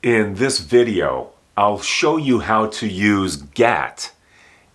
In this video, I'll show you how to use get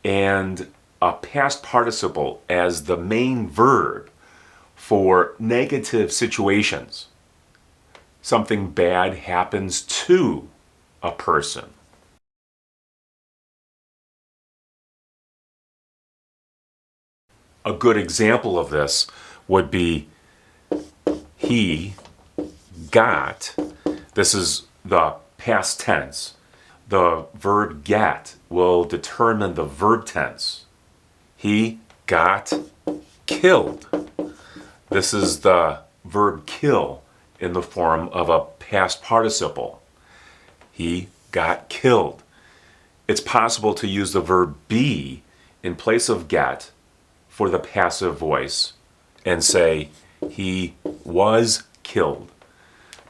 and a past participle as the main verb for negative situations. Something bad happens to a person. A good example of this would be he got. This is the past tense. The verb get will determine the verb tense. He got killed. This is the verb kill in the form of a past participle. He got killed. It's possible to use the verb be in place of get for the passive voice and say he was killed.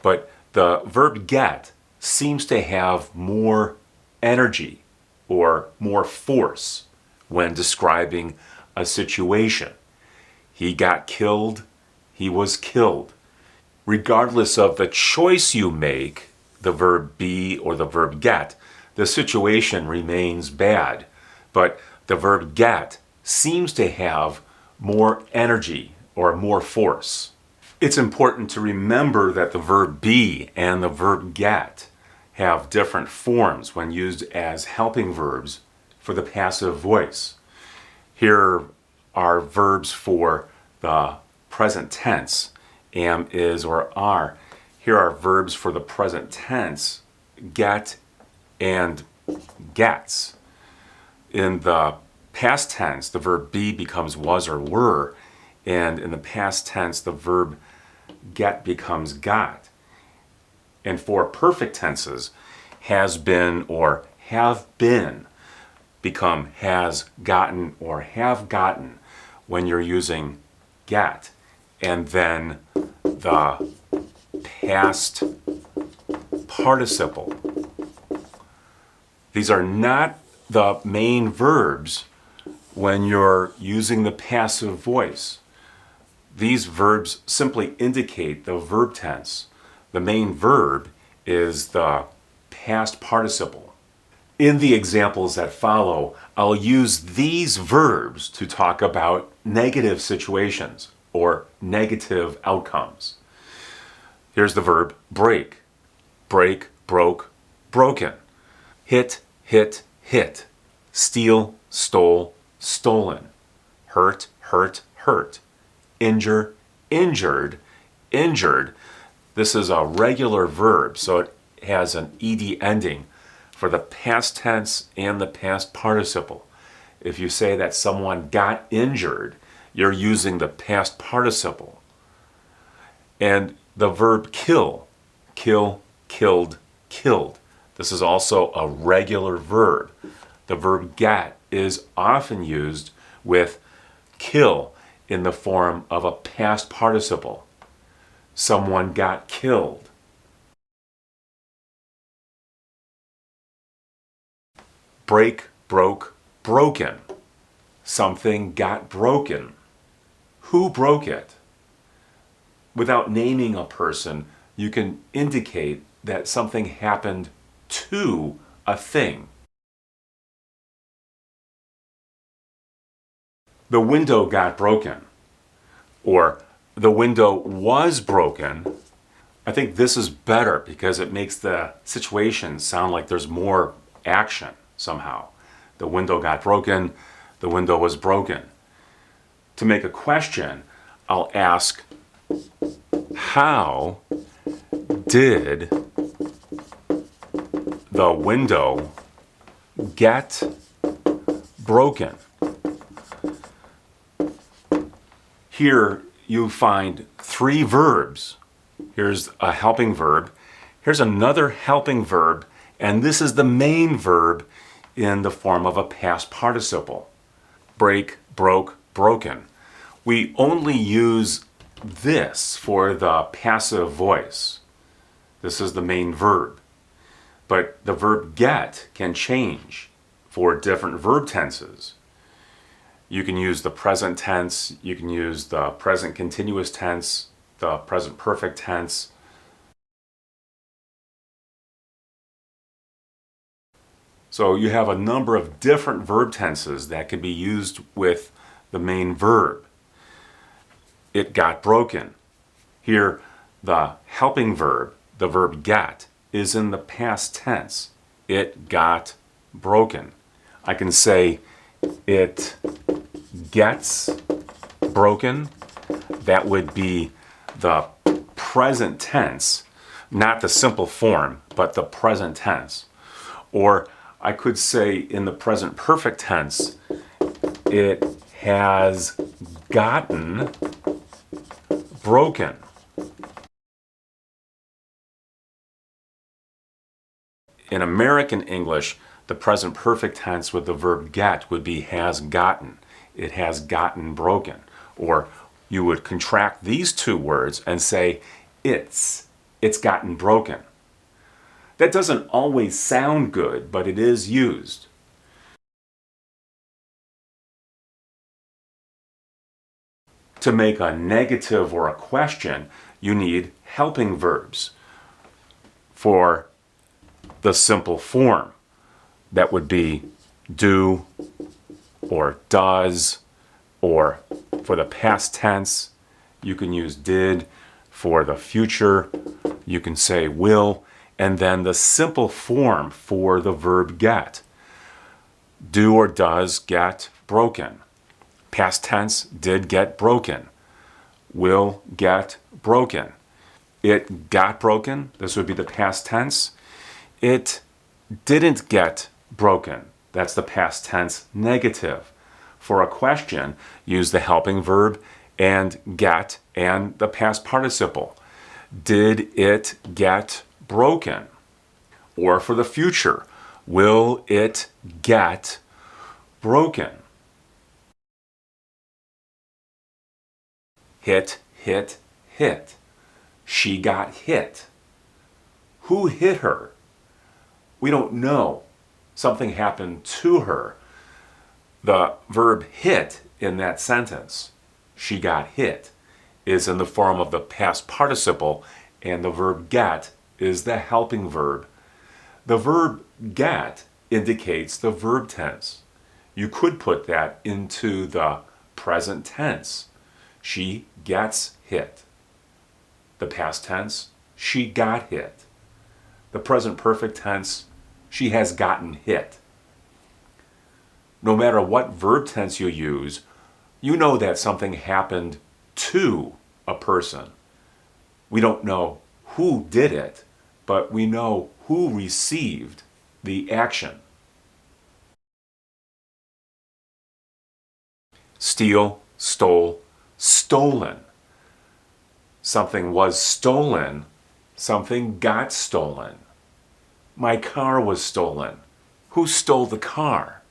But the verb get seems to have more energy or more force when describing a situation. He got killed, he was killed. Regardless of the choice you make, the verb be or the verb get, the situation remains bad. But the verb get seems to have more energy or more force. It's important to remember that the verb be and the verb get have different forms when used as helping verbs for the passive voice. Here are verbs for the present tense, am, is, or are. Here are verbs for the present tense, get and gets. In the past tense, the verb be becomes was or were, and in the past tense, the verb get becomes got. And for perfect tenses, has been or have been become has gotten or have gotten when you're using get. And then the past participle. These are not the main verbs when you're using the passive voice. These verbs simply indicate the verb tense. The main verb is the past participle. In the examples that follow, I'll use these verbs to talk about negative situations or negative outcomes. Here's the verb break. Break, broke, broken. Hit, hit, hit. Steal, stole, stolen. Hurt, hurt, hurt. Injure, injured, injured. This is a regular verb, so it has an ed ending for the past tense and the past participle. If you say that someone got injured, you're using the past participle. And the verb kill, kill, killed, killed. This is also a regular verb. The verb get is often used with kill in the form of a past participle. Someone got killed. Break, broke, broken. Something got broken. Who broke it? Without naming a person, you can indicate that something happened to a thing. The window got broken, or the window was broken. I think this is better because it makes the situation sound like there's more action somehow. The window got broken, the window was broken. To make a question, I'll ask, how did the window get broken? Here you find three verbs. Here's a helping verb. Here's another helping verb, and this is the main verb in the form of a past participle. Break, broke, broken. We only use this for the passive voice. This is the main verb. But the verb get can change for different verb tenses. You can use the present tense, you can use the present continuous tense, the present perfect tense. So you have a number of different verb tenses that can be used with the main verb. It got broken. Here, the helping verb, the verb get, is in the past tense. It got broken. I can say it gets broken. That would be the present tense, not the simple form, but the present tense. Or I could say in the present perfect tense, it has gotten broken. In American English, the present perfect tense with the verb get would be has gotten. It has gotten broken. Or you would contract these two words and say it's gotten broken. That doesn't always sound good, but it is used. To make a negative or a question, you need helping verbs. For the simple form, that would be do or does, or for the past tense, you can use did. For the future, you can say will. And then the simple form for the verb get. Do or does get broken. Past tense, did get broken. Will get broken. It got broken. This would be the past tense. It didn't get broken. That's the past tense negative. For a question, use the helping verb and get and the past participle. Did it get broken? Or for the future, will it get broken? Hit, hit, hit. She got hit. Who hit her? We don't know. Something happened to her. The verb hit in that sentence, she got hit, is in the form of the past participle, and the verb get is the helping verb. The verb get indicates the verb tense. You could put that into the present tense. She gets hit. The past tense, she got hit. The present perfect tense, she has gotten hit. No matter what verb tense you use, you know that something happened to a person. We don't know who did it, but we know who received the action. Steal, stole, stolen. Something was stolen, something got stolen. My car was stolen. Who stole the car?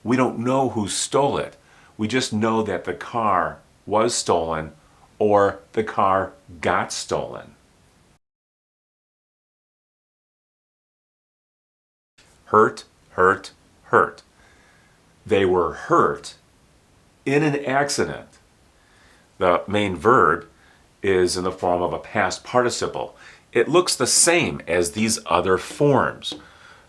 We don't know who stole it. We just know that the car was stolen or the car got stolen. Hurt, hurt, hurt. They were hurt in an accident. The main verb is in the form of a past participle. It looks the same as these other forms.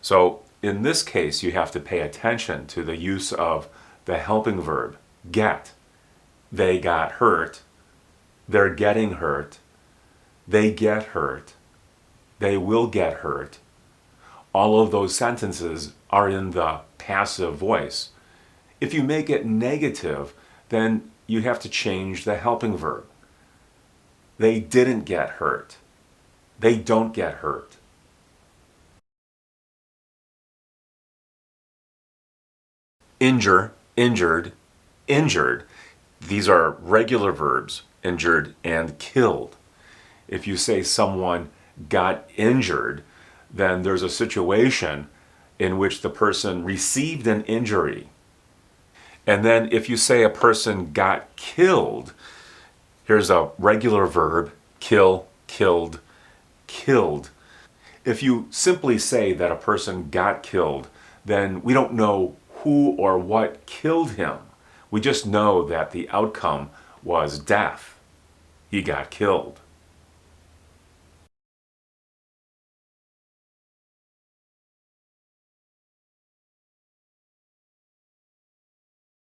So in this case, you have to pay attention to the use of the helping verb, get. They got hurt. They're getting hurt. They get hurt. They will get hurt. All of those sentences are in the passive voice. If you make it negative, then you have to change the helping verb. They didn't get hurt. They don't get hurt. Injure, injured, injured. These are regular verbs, injured and killed. If you say someone got injured, then there's a situation in which the person received an injury. And then if you say a person got killed, here's a regular verb, kill, killed, killed. If you simply say that a person got killed, then we don't know who or what killed him. We just know that the outcome was death. He got killed.